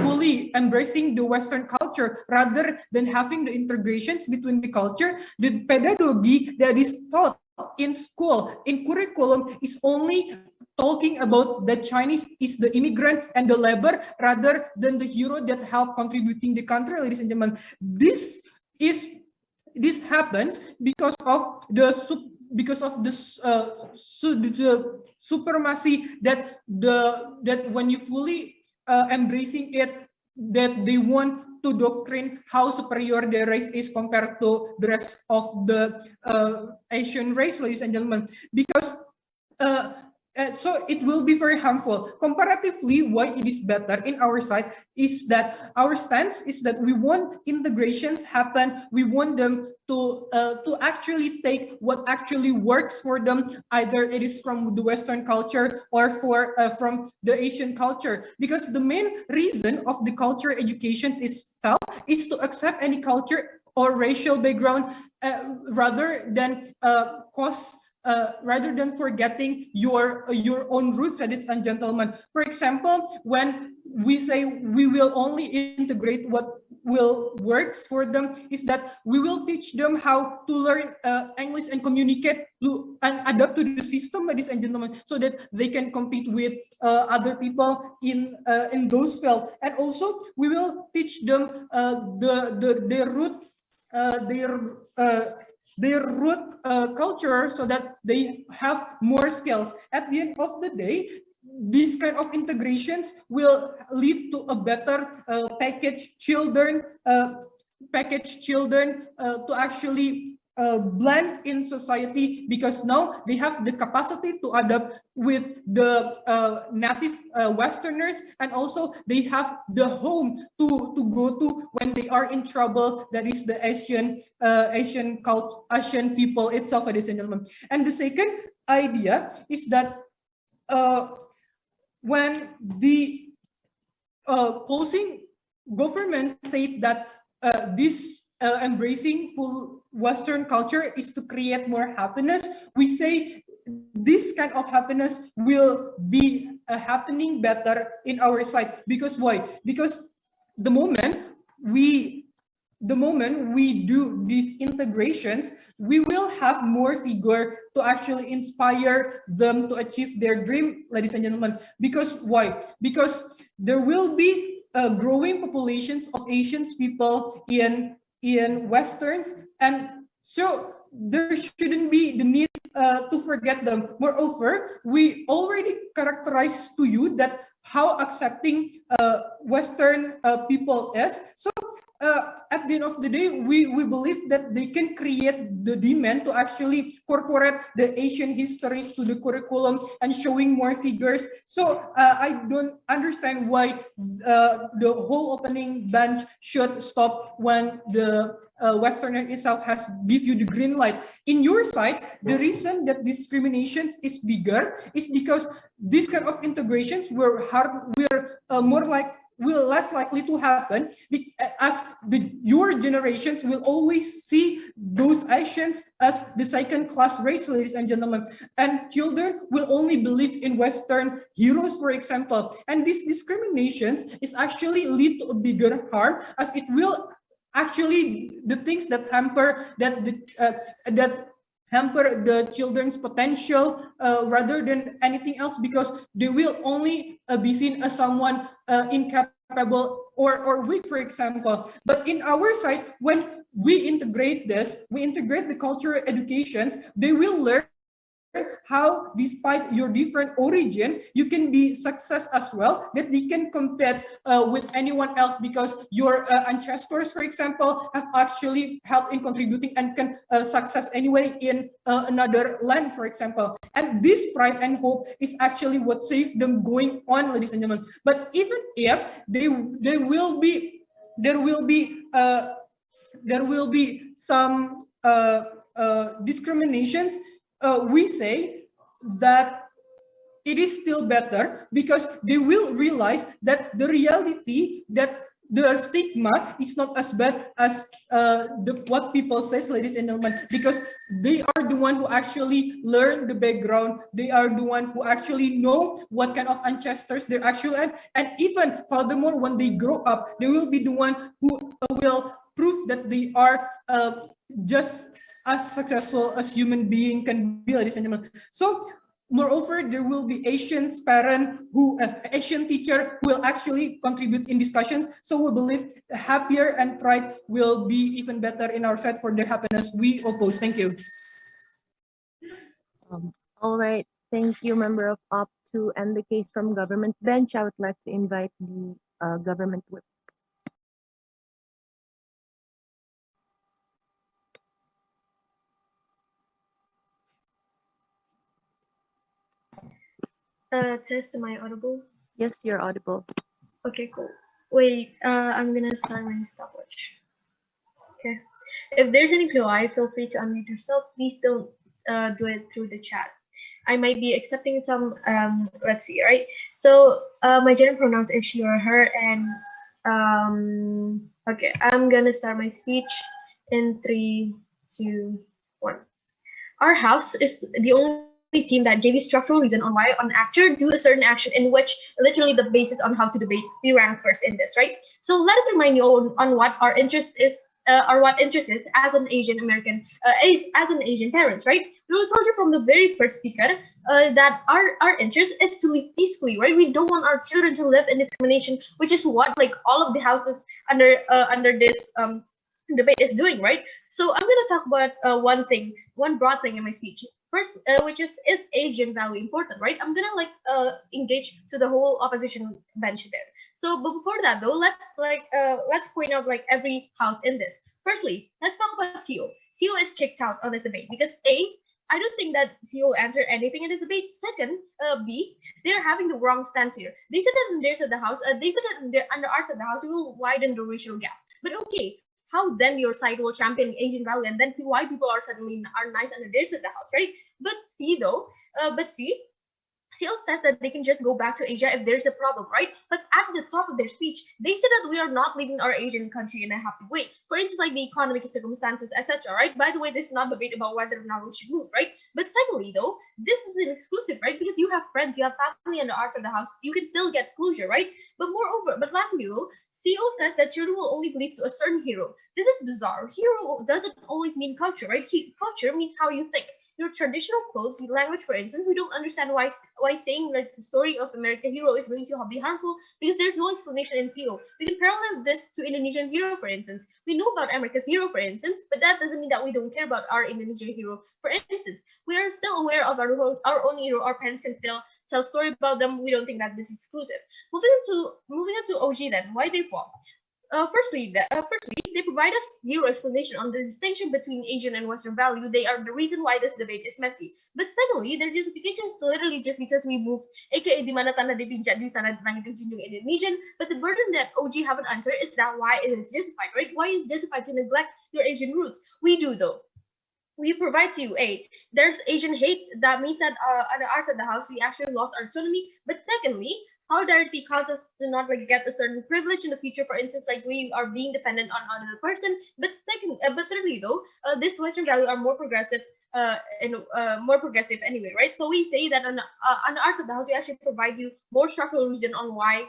fully embracing the Western culture rather than having the integrations between the culture, the pedagogy that is taught in school, in curriculum, is only talking about the Chinese is the immigrant and the labor rather than the hero that help contributing the country, ladies and gentlemen. This happens because of the supremacy that when you fully embracing it, that they want to doctrine how superior their race is compared to the rest of the Asian race, ladies and gentlemen, because so it will be very harmful. Comparatively, why it is better in our side is that our stance is that we want integrations happen. We want them to actually take what actually works for them, either it is from the Western culture or from the Asian culture. Because the main reason of the culture education itself is to accept any culture or racial background rather than rather than forgetting your own roots, ladies and gentlemen. For example, when we say we will only integrate what will works for them, is that we will teach them how to learn English and communicate and adapt to the system, ladies and gentlemen, so that they can compete with other people in those fields. And also we will teach them their root culture, so that they have more skills. At the end of the day, these kind of integrations will lead to a better packaged children to actually blend in society, because now they have the capacity to adapt with the native Westerners, and also they have the home to go to when they are in trouble, that is the Asian people itself, ladies and gentlemen. And the second idea is that when the closing government said that this embracing full Western culture is to create more happiness, we say this kind of happiness will be happening better in our side. Because why? Because the moment we do these integrations, we will have more figure to actually inspire them to achieve their dream, ladies and gentlemen. Because why? Because there will be growing populations of Asian people in Westerns, and so there shouldn't be the need to forget them. Moreover, we already characterized to you that how accepting Western people is. So at the end of the day, we believe that they can create the demand to actually incorporate the Asian histories to the curriculum and showing more figures. So I don't understand why the whole opening bench should stop when the Westerner itself has give you the green light. In your side, the reason that discriminations is bigger is because this kind of integrations will less likely to happen, as your generations will always see those Asians as the second class race, ladies and gentlemen, and children will only believe in Western heroes, for example. And these discriminations is actually lead to a bigger harm, as it will actually the things that hamper the children's potential rather than anything else, because they will only be seen as someone incapable capable or weak, for example. But in our side, when we integrate the cultural educations, they will learn how, despite your different origin, you can be success as well, that they can compete with anyone else, because your ancestors, for example, have actually helped in contributing and can success anyway in another land, for example. And this pride and hope is actually what saved them going on, ladies and gentlemen. But even if there will be some discriminations, we say that it is still better, because they will realize that the reality, that the stigma is not as bad as what people say, ladies and gentlemen, because they are the one who actually learn the background. They are the one who actually know what kind of ancestors they're actually at. And even furthermore, when they grow up, they will be the one who will prove that they are just as successful as human being can be, ladies and gentlemen. So moreover, there will be Asian parent Asian teacher who will actually contribute in discussions. So we believe happier and pride will be even better in our side for their happiness. We oppose. Thank you. All right. Thank you, member of OP. To end the case from government bench, I would like to invite the government whip. Test, am I audible? Yes, you're audible. Okay, cool. Wait, I'm gonna start my stopwatch. Okay. If there's any POI, feel free to unmute yourself. Please don't do it through the chat. I might be accepting some, let's see, right? So my gender pronouns is she or her, and okay, I'm gonna start my speech in 3, 2, 1. Our house is the only team that gave you structural reason on why an actor do a certain action, in which literally the basis on how to debate, we rank first in this, right? So let us remind you on what our interest is, or what interest is as an Asian American, as an Asian parents, right? We told you from the very first speaker that our interest is to live peacefully, right? We don't want our children to live in discrimination, which is what like all of the houses under this debate is doing, right? So I'm gonna talk about one broad thing in my speech. First, which is Asian value important, right? I'm gonna like engage to the whole opposition bench there. So, but before that though, let's point out like every house in this. Firstly, let's talk about CO. CO is kicked out on this debate because I don't think that CO answered anything in this debate. Second, B, they're having the wrong stance here. They said that in their side of the house, they said that under our side of the house, we will widen the racial gap. But okay, how then your side will champion Asian value, and then why people are suddenly are nice under their side of the house, right? But see though, CO says that they can just go back to Asia if there's a problem, right? But at the top of their speech, they said that we are not leaving our Asian country in a happy way. For instance, like the economic circumstances, etc., right? By the way, this is not debate about whether or not we should move, right? But secondly, though, this is an exclusive, right? Because you have friends, you have family under our side of the house, you can still get closure, right? But lastly, though, CO says that children will only believe to a certain hero. This is bizarre. Hero doesn't always mean culture, right? Culture means how you think. Your traditional clothes, language, for instance, we don't understand why saying like the story of American hero is going to be harmful because there's no explanation in CO. We can parallel this to Indonesian hero, for instance. We know about America's hero, for instance, but that doesn't mean that we don't care about our Indonesian hero. For instance, we are still aware of our own hero. Our parents can still tell story about them. We don't think that this is exclusive. Moving on to OG then, why they fall? Firstly, they provide us zero explanation on the distinction between Asian and Western value. They are the reason why this debate is messy. But secondly, their justification is literally just because we moved, aka di mana tanah dipinjak di sana langit dijunjung Indonesian. But the burden that OG haven't answered is that why it is justified, right? Why is justified to neglect your Asian roots? We do though. We provide to you there's Asian hate. That means that under our side of the house we actually lost our autonomy. But secondly, solidarity causes us to not like get a certain privilege in the future. For instance, like we are being dependent on another person. But thirdly though, this Western value are more progressive and more progressive anyway, right? So we say that on our side of the house we actually provide you more structural reason on why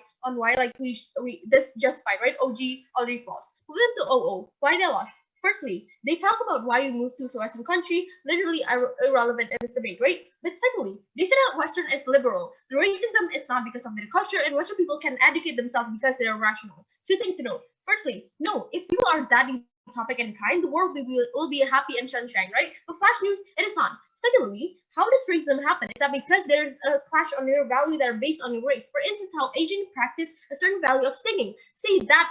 like we this justified, right? OG already false. Moving to OO, why they lost. Firstly, they talk about why we moved to a Western country, literally irrelevant in this debate, right? But secondly, they say that Western is liberal. The racism is not because of their culture, and Western people can educate themselves because they are rational. Two things to note. Firstly, no, if people are that utopic and kind, the world will be happy and sunshine, right? But flash news, it is not. Secondly, how does racism happen? Is that because there's a clash on your value that are based on your race? For instance, how Asian practice a certain value of singing. Say that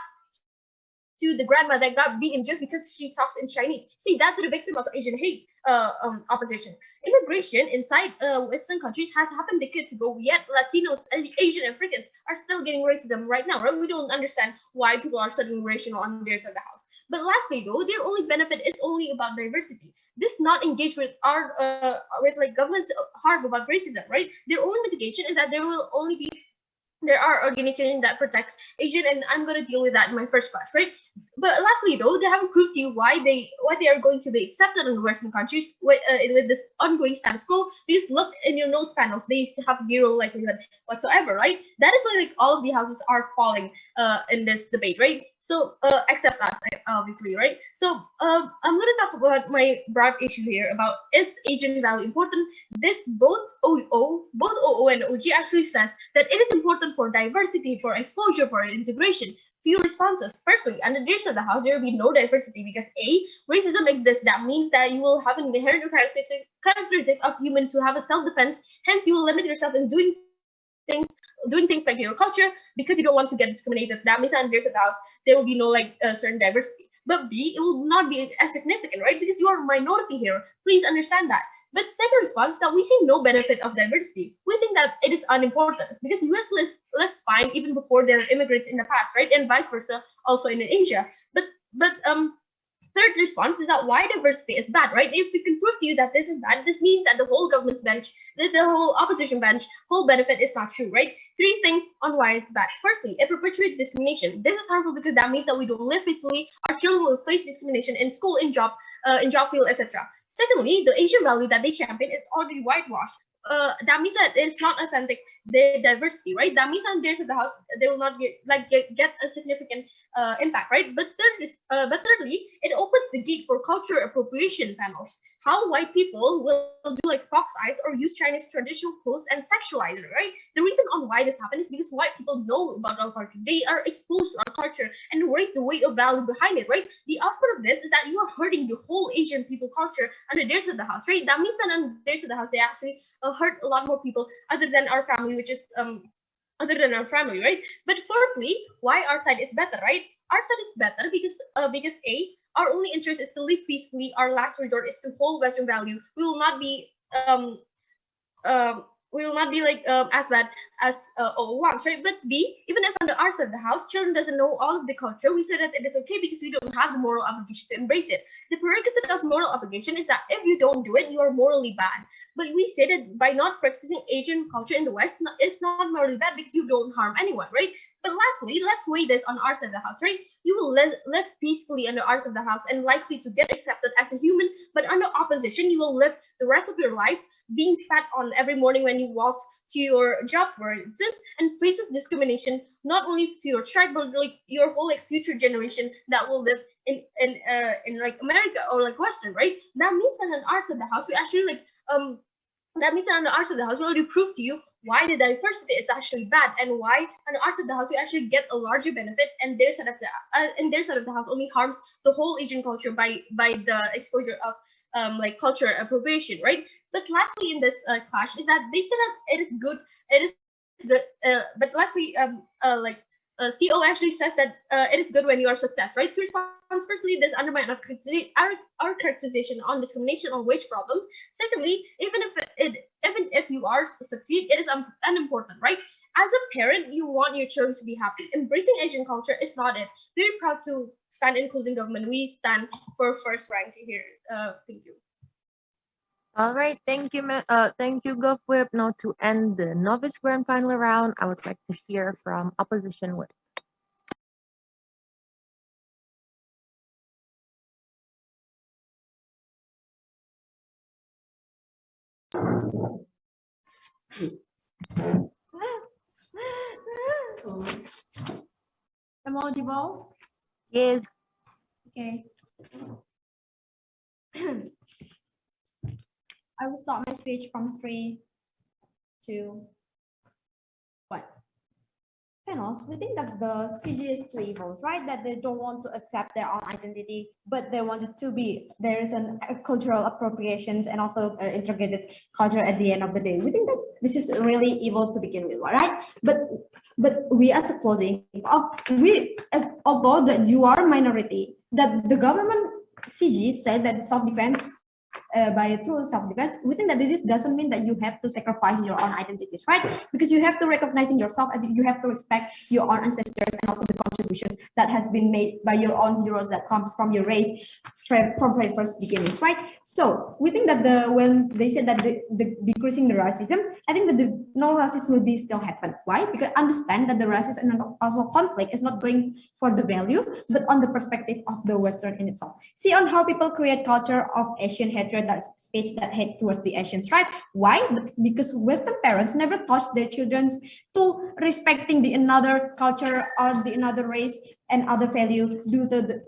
to the grandma that got beaten just because she talks in Chinese. See, that's the victim of Asian hate opposition. Immigration inside Western countries has happened decades ago, yet Latinos, Asian Africans are still getting racism right now, right? We don't understand why people are suddenly rational on their side of the house. But lastly, though, their only benefit is only about diversity. This not engage with our with like government's harm about racism, right? Their only mitigation is that there are organizations that protects Asian, and I'm gonna deal with that in my first class, right? But lastly, though, they haven't proved to you why they are going to be accepted in the Western countries with this ongoing status quo. Because look in your notes panels, they have zero likelihood whatsoever, right? That is why like all of the houses are falling in this debate, right? So except us, obviously, right? So I'm gonna talk about my broad issue here about is Asian value important? This both OO and OG actually says that it is important for diversity, for exposure, for integration. Few responses. Firstly, under this of the house, there will be no diversity because A, racism exists. That means that you will have an inherent characteristic of human to have a self-defense. Hence, you will limit yourself in doing things like your culture because you don't want to get discriminated. That means under this of the house, there will be no like certain diversity. But B, it will not be as significant, right? Because you are a minority here. Please understand that. But second response that we see no benefit of diversity. We think that it is unimportant because US lives fine even before there are immigrants in the past, right? And vice versa, also in Asia. But third response is that why diversity is bad, right? If we can prove to you that this is bad, this means that the whole government's bench, the whole opposition bench, whole benefit is not true, right? Three things on why it's bad. Firstly, it perpetuates discrimination. This is harmful because that means that we don't live peacefully. Our children will face discrimination in school, in job field, etc. Secondly, the Asian value that they champion is already whitewashed. That means that it's not authentic the diversity, right? That means that there's the house they will not get a significant impact, right? But thirdly, it opens the gate for culture appropriation panels. How white people will do like fox eyes or use Chinese traditional clothes and sexualize it, right? The reason on why this happens is because white people know about our culture. They are exposed to our culture and raise the weight of value behind it, right? The output of this is that you are hurting the whole Asian people culture under their side of the house, right? That means that under their side of the house, they actually hurt a lot more people other than our family, which is other than our family, right? But fourthly, why our side is better, right? Our side is better because A, our only interest is to live peacefully. Our last resort is to hold Western value. We will not be like as bad as all once, right? But B, even if under our side of the house, children doesn't know all of the culture, we say that it is okay because we don't have the moral obligation to embrace it. The prerequisite of moral obligation is that if you don't do it, you are morally bad. But we say that by not practicing Asian culture in the West, it's not morally bad because you don't harm anyone, right? But lastly, let's weigh this on our side of the house, right? You will live peacefully under our side of the house and likely to get accepted as a human, but under opposition, you will live the rest of your life being spat on every morning when you walk to your job, for instance, and faces discrimination not only to your tribe but like your whole like future generation that will live in like America or like Western, right? That means that on our side of the house, we actually like that means that on the arts of the house, we already proved to you why the diversity is actually bad and why on the arts of the house we actually get a larger benefit, and their side of the house only harms the whole Asian culture by the exposure of like culture appropriation, right? But lastly, in this clash is that they say that it is good, but lastly, CO actually says that it is good when you are success, right? To respond, firstly, this undermines our characterization on discrimination on wage problem. Secondly, even if you are succeed, it is unimportant, right? As a parent, you want your children to be happy. Embracing Asian culture is not it. Very proud to stand in inclusive government. We stand for first rank here. Thank you. All right, thank you, thank you, Gov Whip. Now to end the novice grand final round, I would like to hear from opposition Whip. Am I audible? Yes. Okay. I will start my speech from 3, 2, 1. Panels, we think that the CG is two evils, right? That they don't want to accept their own identity, but they want it to be. There is a cultural appropriations and also integrated culture at the end of the day. We think that this is really evil to begin with, right? But we as a closing, although that you are a minority, that the government CG said that self-defense by through self-defense, we think that this doesn't mean that you have to sacrifice your own identities, right? Because you have to recognize in yourself and you have to respect your own ancestors and also the contributions that has been made by your own heroes that comes from your race from very first beginnings, right? So we think that when they said that the decreasing the racism, I think that the no racism will be still happen. Why? Because understand that the racism and also conflict is not going for the value, but on the perspective of the Western in itself. See on how people create culture of Asian hatred, that speech that hate towards the Asians, right? Why? Because Western parents never taught their children to respecting the another culture or the another race and other value due to the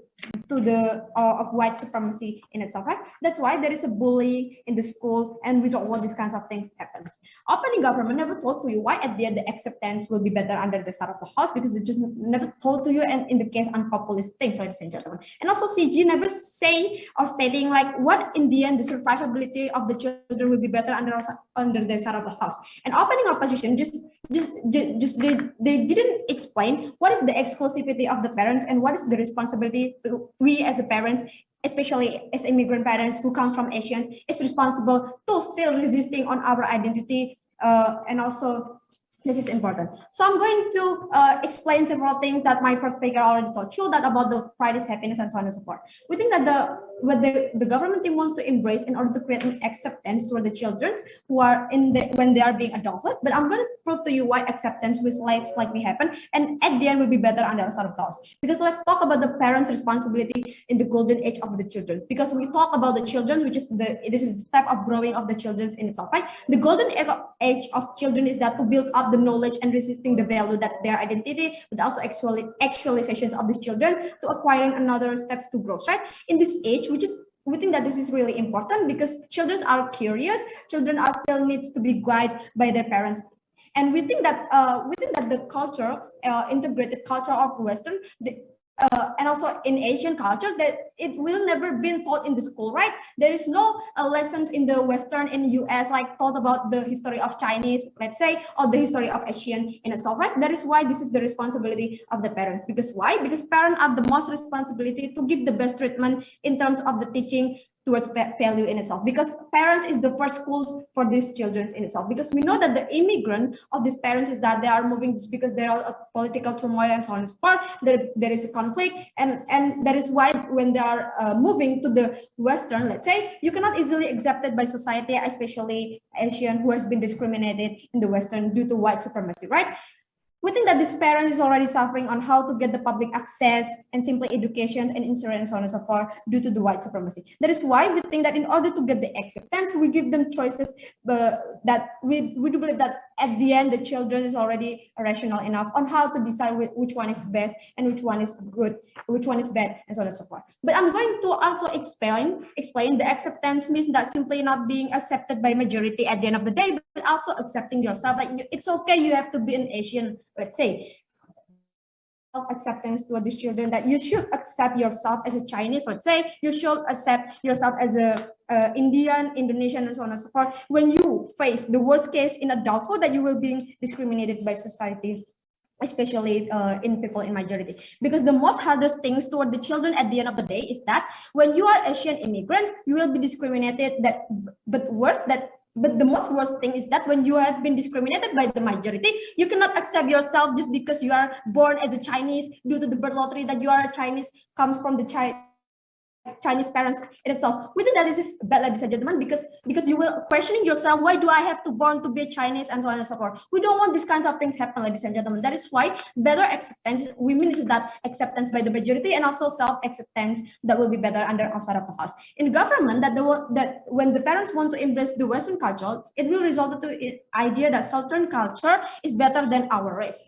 of white supremacy in itself, right? That's why there is a bullying in the school, and we don't want these kinds of things happens. Opening government never told to you why at the end the acceptance will be better under the side of the house, because they just never told to you, and in the case unpopulist things, ladies and gentlemen. And also CG never say or stating like what in the end the survivability of the children will be better under the side of the house. And opening opposition just they didn't explain what is the exclusivity of the parents and what is the responsibility we as a parents, especially as immigrant parents who comes from Asians, is responsible to still resisting on our identity, and also this is important. So I'm going to explain several things that my first speaker already taught you, that about the Friday's happiness and so on and so forth. We think that the government team wants to embrace in order to create an acceptance toward the children who are when they are being adulthood. But I'm going to prove to you why acceptance will likely happen, and at the end will be better under the sort of laws. Because let's talk about the parents' responsibility in the golden age of the children. Because we talk about the children, which is this is the step of growing of the children in itself, right? The golden age of children is that to build up the knowledge and resisting the value that their identity, but also actualizations of these children to acquiring another steps to growth, right? In this age, we think that this is really important because children are curious, children are still needs to be guided by their parents. And we think that the culture, integrated culture of Western, and also in Asian culture, that it will never been taught in the school, right? There is no lessons in the Western, in US, like taught about the history of Chinese, let's say, or the history of Asian in itself, right? That is why this is the responsibility of the parents. Because why? Because parents are the most responsibility to give the best treatment in terms of the teaching towards value in itself, because parents is the first schools for these children in itself. Because we know that the immigrant of these parents is that they are moving just because there are a political turmoil and so on and so forth. There is a conflict, and that is why when they are moving to the Western, let's say, you cannot easily accepted by society, especially Asian who has been discriminated in the Western due to white supremacy, right? We think that this parent is already suffering on how to get the public access and simply education and insurance, so on and so forth, due to the white supremacy. That is why we think that in order to get the acceptance, we give them choices, that we do believe that at the end, the children is already rational enough on how to decide which one is best and which one is good, which one is bad, and so on and so forth. But I'm going to also explain the acceptance means that simply not being accepted by majority at the end of the day, but also accepting yourself. Like it's okay, you have to be an Asian, let's say, acceptance toward these children, that you should accept yourself as a Chinese, let's say, you should accept yourself as a Indian, Indonesian, and so on and so forth. When you face the worst case in adulthood, that you will be discriminated by society, especially in people in majority. Because the most hardest things toward the children at the end of the day is that when you are Asian immigrants, you will be discriminated. But the most worst thing is that when you have been discriminated by the majority, you cannot accept yourself just because you are born as a Chinese due to the birth lottery that you are a Chinese, comes from the Chinese parents in itself. We think that this is bad, ladies and gentlemen, because you will questioning yourself, why do I have to born to be Chinese, and so on and so forth. We don't want these kinds of things happen, ladies and gentlemen. That is why better acceptance, we mean is that acceptance by the majority and also self-acceptance that will be better under outside of the house. In government, that when the parents want to embrace the Western culture, it will result to the idea that Southern culture is better than our race.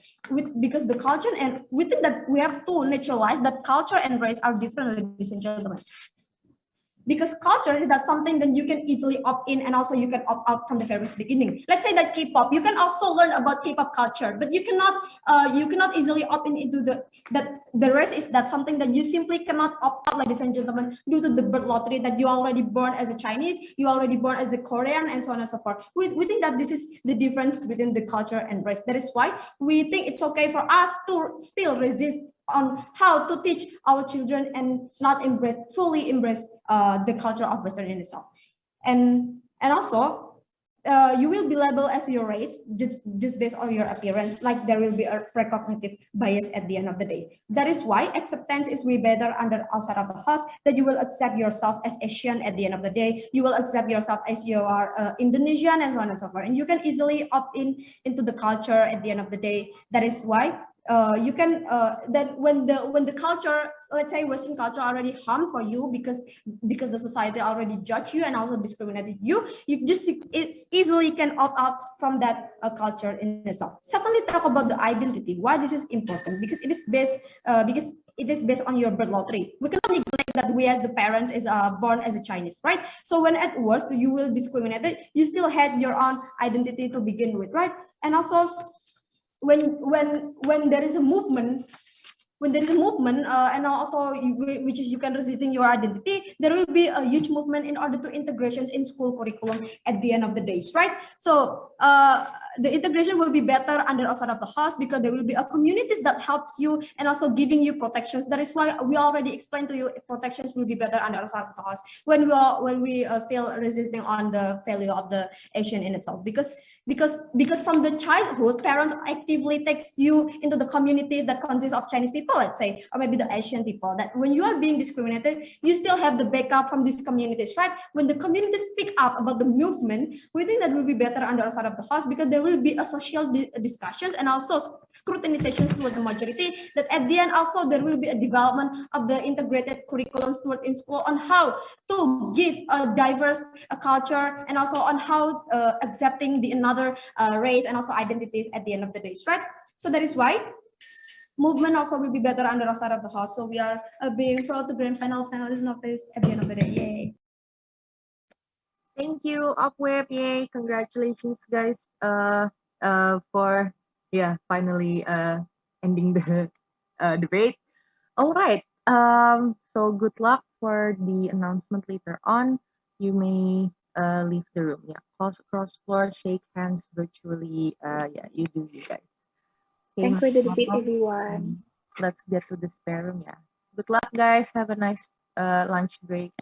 Because the culture, and we think that we have to naturalize that culture and race are different, ladies and gentlemen. Because culture is that something that you can easily opt in and also you can opt out from the very beginning. Let's say that K-pop, you can also learn about K-pop culture, but you cannot easily opt in into the rest is that something that you simply cannot opt out, ladies and gentlemen, due to the birth lottery that you already born as a Chinese, you already born as a Korean, and so on and so forth. We think that this is the difference between the culture and race. That is why we think it's okay for us to still resist on how to teach our children and not fully embrace the culture of Western in itself. And also, you will be labeled as your race just based on your appearance, like there will be a precognitive bias at the end of the day. That is why acceptance is way better under outside of the house, that you will accept yourself as Asian at the end of the day, you will accept yourself as you are Indonesian, and so on and so forth. And you can easily opt into the culture at the end of the day. That is why you can that when the culture, let's say Western culture, already harm for you because the society already judge you and also discriminated you just easily can opt out from that culture in itself. Secondly, talk about the identity. Why this is important? Because it is based on your birth lottery. We cannot neglect that we as the parents is born as a Chinese, right? So when at worst you will discriminate it, you still had your own identity to begin with, right? And also when there is a movement, and also which is you can resisting your identity, there will be a huge movement in order to integrations in school curriculum at the end of the days, right? So the integration will be better under outside of the house because there will be a communities that helps you and also giving you protections. That is why we already explained to you protections will be better under outside of the house when we are still resisting on the value of the Asian in itself, because from the childhood, parents actively takes you into the communities that consist of Chinese people, let's say, or maybe the Asian people, that when you are being discriminated, you still have the backup from these communities, right? When the communities speak up about the movement, we think that will be better under outside of the house because there will be a social discussions and also scrutinizations toward the majority, that at the end also there will be a development of the integrated curriculums toward in school on how to give a diverse culture and also on how accepting the another race and also identities at the end of the day, right? So that is why movement also will be better under outside of the house. So we are being proud to grand finalist Novice at the end of the day. Yay! Thank you, Upweb. Yay! Congratulations, guys. For finally ending the debate. All right. So good luck for the announcement later on. You may leave the room. Yeah. Cross floor, shake hands virtually. You do, you guys. Okay, Thanks for the debate, moms, everyone. let's get to the spare room. Yeah. Good luck, guys. Have a nice lunch break.